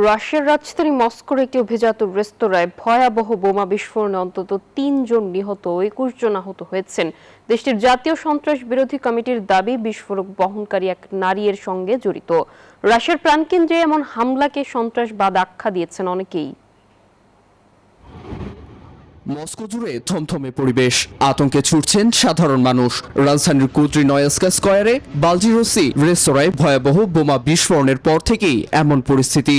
রাশিয়ার রাজধানী মস্কোর একটি অভিজাত রেস্তোরাঁয় ভয়াবহ বোমা বিস্ফোরণে অন্তত ৩ জন নিহত ও ২১ জন আহত হয়েছেন। দেশটির জাতীয় সন্ত্রাস বিরোধী কমিটির দাবি, বিস্ফোরক বহনকারী এক নারী এর সঙ্গে জড়িত। রাশিয়ার প্রাণকেন্দ্রে এমন হামলাকে সন্ত্রাসবাদ আখ্যা দিয়েছেন অনেকেই। মস্কো জুড়ে থমথমে পরিবেশ, আতঙ্কে ছুটছেন সাধারণ মানুষ। রাজধানীর কুদ্রিনয়েস্কা স্কয়ারে বালজিরোসি রেস্তোরাঁয় ভয়াবহ বোমা বিস্ফোরণের পর থেকেই এমন পরিস্থিতি।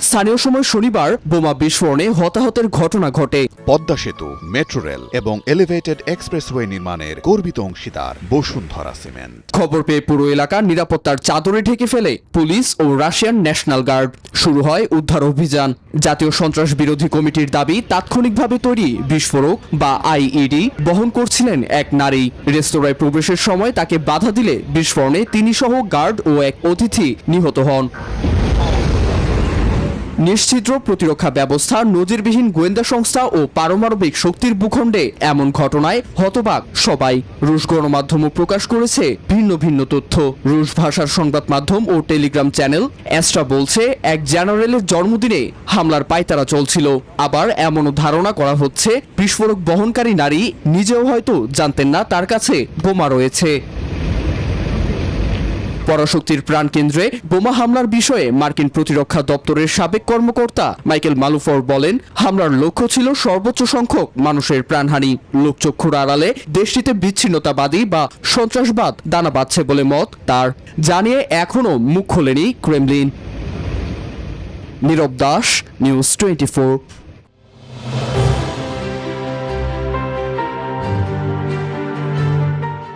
স্থানীয় সময় শনিবার বোমা বিস্ফোরণে হতাহতের ঘটনা ঘটে। পদ্মা সেতু, মেট্রো রেল এবং এলিভেটেড এক্সপ্রেসওয়ে নির্মাণের গর্বিত অংশীদার বসুন্ধরা সিমেন্ট। খবর পেয়ে পুরো এলাকা নিরাপত্তার চাদরে ঢেকে ফেলে পুলিশ ও রাশিয়ান ন্যাশনাল গার্ড। শুরু হয় উদ্ধার অভিযান। জাতীয় সন্ত্রাস বিরোধী কমিটির দাবি, তাৎক্ষণিকভাবে তৈরি বিস্ফোরক বা আইইডি বহন করছিলেন এক নারী। রেস্তোরাঁয় প্রবেশের সময় তাকে বাধা দিলে বিস্ফোরণে তিনি সহ গার্ড ও এক অতিথি নিহত হন। নিশ্চিদ্র প্রতিরক্ষা ব্যবস্থা, নজিরবিহীন গোয়েন্দা সংস্থা ও পারমাণবিক শক্তির ভূখণ্ডে এমন ঘটনায় হতবাক সবাই। রুশ গণমাধ্যমও প্রকাশ করেছে ভিন্ন ভিন্ন তথ্য। রুশ ভাষার সংবাদ মাধ্যম ও টেলিগ্রাম চ্যানেল অ্যাস্ট্রা বলছে, এক জেনারেলের জন্মদিনে হামলার পায়তারা চলছিল। আবার এমনও ধারণা করা হচ্ছে, বিস্ফোরক বহনকারী নারী নিজেও হয়তো জানতেন না তার কাছে বোমা রয়েছে। পরাশক্তির প্রাণকেন্দ্রে বোমা হামলার বিষয়ে মার্কিন প্রতিরক্ষা দপ্তরের সাবেক কর্মকর্তা মাইকেল মালুফর বলেন, হামলার লক্ষ্য ছিল সর্বোচ্চ সংখ্যক মানুষের প্রাণহানি। লোকচক্ষুর আড়ালে দেশটিতে বিচ্ছিন্নতাবাদী বা সন্ত্রাসবাদ দানা বাঁধছে বলে মত তার। জানিয়ে এখনও মুখ খোলেনি ক্রেমলিন। নীরব দাস, নিউজ 24।